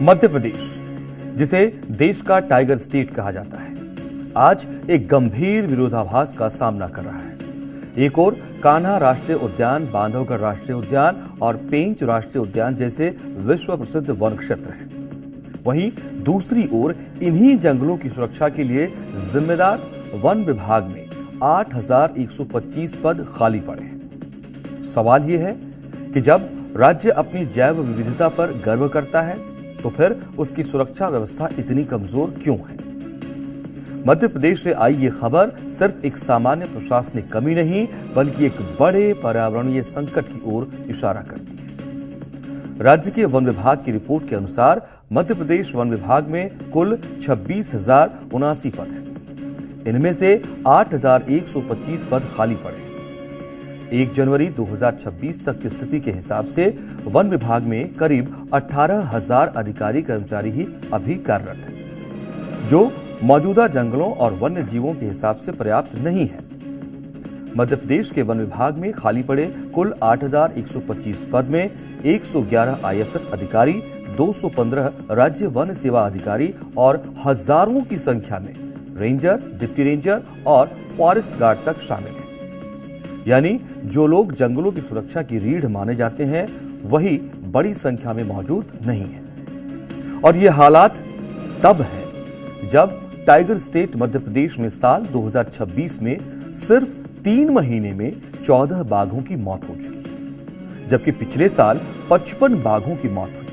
मध्य प्रदेश, जिसे देश का टाइगर स्टेट कहा जाता है, आज एक गंभीर विरोधाभास का सामना कर रहा है। एक ओर कान्हा राष्ट्रीय उद्यान, बांधवगढ़ राष्ट्रीय उद्यान और पेंच राष्ट्रीय उद्यान जैसे विश्व प्रसिद्ध वन क्षेत्र हैं। वहीं दूसरी ओर इन्हीं जंगलों की सुरक्षा के लिए जिम्मेदार वन विभाग में 8,125 पद खाली पड़े हैं। सवाल यह है कि जब राज्य अपनी जैव विविधता पर गर्व करता है तो फिर उसकी सुरक्षा व्यवस्था इतनी कमजोर क्यों है? मध्य प्रदेश से आई ये खबर सिर्फ एक सामान्य प्रशासनिक कमी नहीं, बल्कि एक बड़े पर्यावरणीय संकट की ओर इशारा करती है। राज्य के वन विभाग की रिपोर्ट के अनुसार मध्य प्रदेश वन विभाग में कुल 26,079 पद हैं। इनमें से 8,125 पद खाली पड़े हैं। 1 जनवरी 2026 तक की स्थिति के हिसाब से वन विभाग में करीब 18,000 अधिकारी कर्मचारी ही अभी कार्यरत हैं, जो मौजूदा जंगलों और वन्य जीवों के हिसाब से पर्याप्त नहीं है। मध्य प्रदेश के वन विभाग में खाली पड़े कुल 8,125 पद में 111 IFS अधिकारी, 215 राज्य वन सेवा अधिकारी और हजारों की संख्या में रेंजर, डिप्टी रेंजर और फॉरेस्ट गार्ड तक शामिल हैं। यानी जो लोग जंगलों की सुरक्षा की रीढ़ माने जाते हैं, वही बड़ी संख्या में मौजूद नहीं है। और ये हालात तब है जब टाइगर स्टेट मध्य प्रदेश में साल 2026 में सिर्फ 3 महीने में 14 बाघों की मौत हो चुकी, जबकि पिछले साल 55 बाघों की मौत हुई।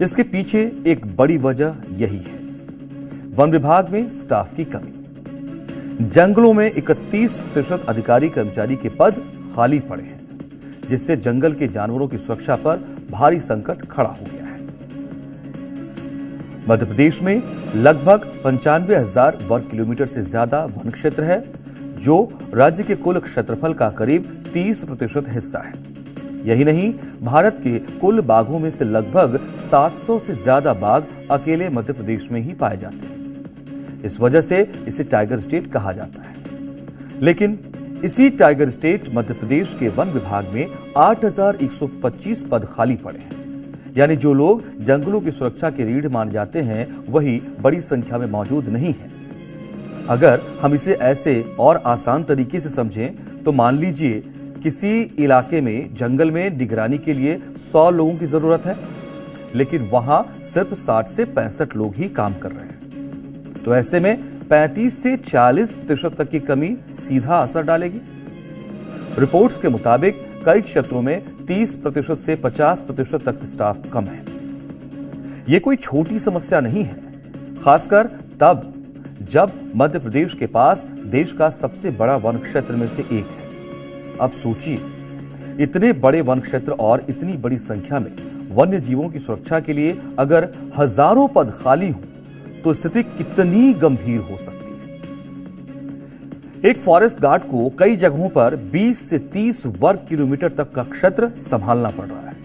इसके पीछे एक बड़ी वजह यही है, वन विभाग में स्टाफ की कमी। जंगलों में 31% अधिकारी कर्मचारी के पद खाली पड़े हैं, जिससे जंगल के जानवरों की सुरक्षा पर भारी संकट खड़ा हो गया है। मध्य प्रदेश में लगभग 95,000 वर्ग किलोमीटर से ज्यादा वन क्षेत्र है, जो राज्य के कुल क्षेत्रफल का करीब 30% हिस्सा है। यही नहीं, भारत के कुल बाघों में से लगभग 700 से ज्यादा बाघ अकेले मध्य प्रदेश में ही पाए जाते हैं। इस वजह से इसे टाइगर स्टेट कहा जाता है। लेकिन इसी टाइगर स्टेट मध्य प्रदेश के वन विभाग में 8,125 पद खाली पड़े हैं। यानी जो लोग जंगलों की सुरक्षा की रीढ़ माने जाते हैं, वही बड़ी संख्या में मौजूद नहीं है। अगर हम इसे ऐसे और आसान तरीके से समझें तो मान लीजिए किसी इलाके में जंगल में निगरानी के लिए 100 लोगों की जरूरत है, लेकिन वहां सिर्फ 60 से 65 लोग ही काम कर रहे हैं। तो ऐसे में 35 से 40% तक की कमी सीधा असर डालेगी। रिपोर्ट्स के मुताबिक कई क्षेत्रों में 30% से 50% तक स्टाफ कम है। यह कोई छोटी समस्या नहीं है, खासकर तब जब मध्य प्रदेश के पास देश का सबसे बड़ा वन क्षेत्र में से एक है। अब सोचिए, इतने बड़े वन क्षेत्र और इतनी बड़ी संख्या में वन्य जीवों की सुरक्षा के लिए अगर हजारों पद खाली हों तो स्थिति कितनी गंभीर हो सकती है। एक फॉरेस्ट गार्ड को कई जगहों पर 20 से 30 वर्ग किलोमीटर तक का क्षेत्र संभालना पड़ रहा है,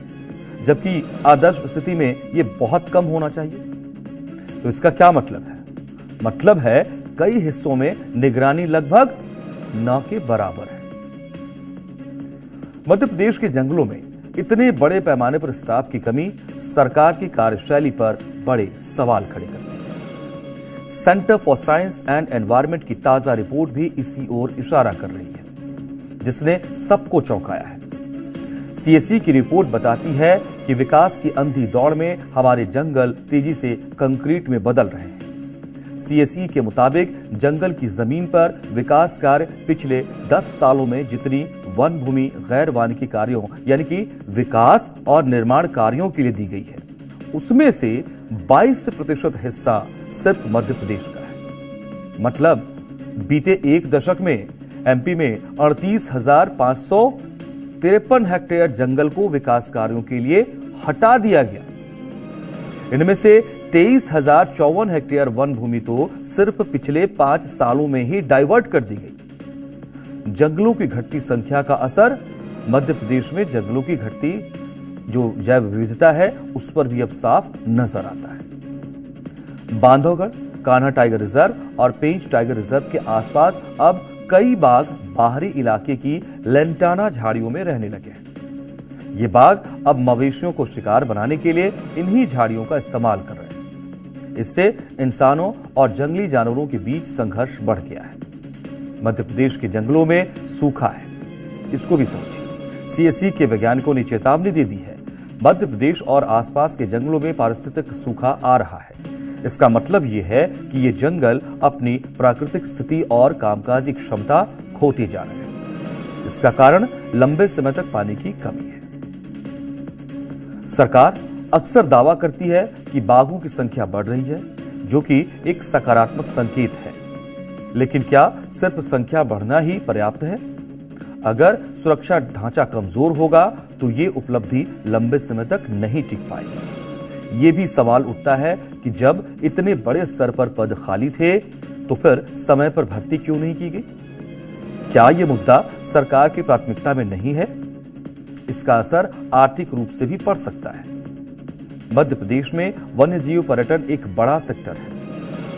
जबकि आदर्श स्थिति में यह बहुत कम होना चाहिए। तो इसका क्या मतलब है? मतलब है कई हिस्सों में निगरानी लगभग न के बराबर है। मध्य प्रदेश के जंगलों में इतने बड़े पैमाने पर स्टाफ की कमी सरकार की कार्यशैली पर बड़े सवाल खड़े करती है। Centre for science and environment की ताजा रिपोर्ट भी इसी ओर इशारा कर रही है, जिसने सबको चौंकाया है। CSE की रिपोर्ट बताती है कि विकास की अंधी दौड़ में हमारे जंगल तेजी से कंक्रीट में बदल रहे हैं। CSE के मुताबिक जंगल की जमीन पर विकास कार्य पिछले 10 सालों में जितनी वन भूमि गैर वानिकी कार्यों यानी कि विकास और निर्माण कार्यों के लिए दी गई है, उसमें से 22% हिस्सा सिर्फ मध्य प्रदेश का है। मतलब बीते एक दशक में MP में 38,553 हेक्टेयर जंगल को विकास कार्यों के लिए हटा दिया गया। इनमें से 23,054 हेक्टेयर वन भूमि तो सिर्फ पिछले 5 सालों में ही डाइवर्ट कर दी गई। जंगलों की घटती संख्या का असर मध्य प्रदेश में जंगलों की घटती जो जैव विविधता है उस पर भी अब साफ नजर आता है। बांधवगढ़, कान्हा टाइगर रिजर्व और पेंच टाइगर रिजर्व के आसपास अब कई बाघ बाहरी इलाके की लेंटाना झाड़ियों में रहने लगे हैं। ये बाघ अब मवेशियों को शिकार बनाने के लिए इन्हीं झाड़ियों का इस्तेमाल कर रहे हैं। इससे इंसानों और जंगली जानवरों के बीच संघर्ष बढ़ गया है। मध्य प्रदेश के जंगलों में सूखा है, इसको भी समझिए। सीएससी के वैज्ञानिकों ने चेतावनी दे दी है। मध्य प्रदेश और आसपास के जंगलों में पारिस्थितिक सूखा आ रहा है। इसका मतलब ये है कि ये जंगल अपनी प्राकृतिक स्थिति और कामकाजी क्षमता खोते जा रहे हैं। इसका कारण लंबे समय तक पानी की कमी है। सरकार अक्सर दावा करती है कि बाघों की संख्या बढ़ रही है, जो कि एक सकारात्मक संकेत है। लेकिन क्या सिर्फ संख्या बढ़ना ही पर्याप्त है? अगर सुरक्षा ढांचा कमजोर होगा तो ये उपलब्धि लंबे समय तक नहीं टिक पाएगी। ये भी सवाल उठता है कि जब इतने बड़े स्तर पर पद खाली थे तो फिर समय पर भर्ती क्यों नहीं की गई? क्या यह मुद्दा सरकार की प्राथमिकता में नहीं है? इसका असर आर्थिक रूप से भी पड़ सकता है। मध्य प्रदेश में वन्यजीव पर्यटन एक बड़ा सेक्टर है।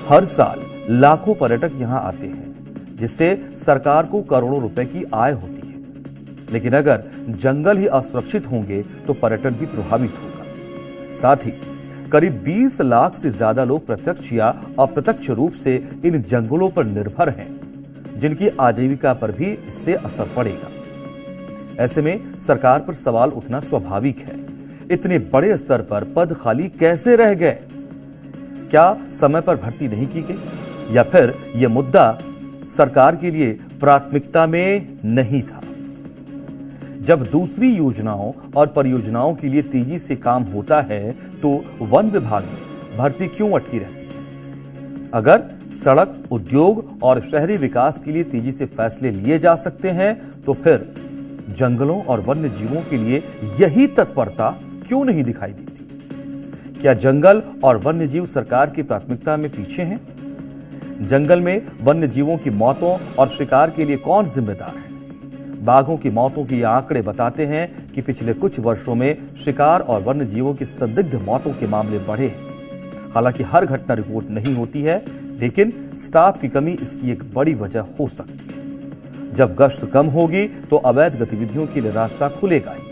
हर साल लाखों पर्यटक यहां आते हैं, जिससे सरकार को करोड़ों रुपए की आय होती है। लेकिन अगर जंगल ही असुरक्षित होंगे तो पर्यटन भी प्रभावित होगा। साथ ही करीब 20 लाख से ज्यादा लोग प्रत्यक्ष या अप्रत्यक्ष रूप से इन जंगलों पर निर्भर हैं, जिनकी आजीविका पर भी इससे असर पड़ेगा। ऐसे में सरकार पर सवाल उठना स्वाभाविक है। इतने बड़े स्तर पर पद खाली कैसे रह गए? क्या समय पर भर्ती नहीं की गई, या फिर यह मुद्दा सरकार के लिए प्राथमिकता में नहीं था? जब दूसरी योजनाओं और परियोजनाओं के लिए तेजी से काम होता है तो वन विभाग में भर्ती क्यों अटकी रहती है? अगर सड़क, उद्योग और शहरी विकास के लिए तेजी से फैसले लिए जा सकते हैं तो फिर जंगलों और वन्य जीवों के लिए यही तत्परता क्यों नहीं दिखाई देती? क्या जंगल और वन्य जीव सरकार की प्राथमिकता में पीछे हैं? जंगल में वन्य जीवों की मौतों और शिकार के लिए कौन जिम्मेदार है? बाघों की मौतों के ये आंकड़े बताते हैं कि पिछले कुछ वर्षों में शिकार और वन्य जीवों की संदिग्ध मौतों के मामले बढ़े हैं। हालांकि हर घटना रिपोर्ट नहीं होती है, लेकिन स्टाफ की कमी इसकी एक बड़ी वजह हो सकती है। जब गश्त कम होगी तो अवैध गतिविधियों के लिए रास्ता खुलेगा ही।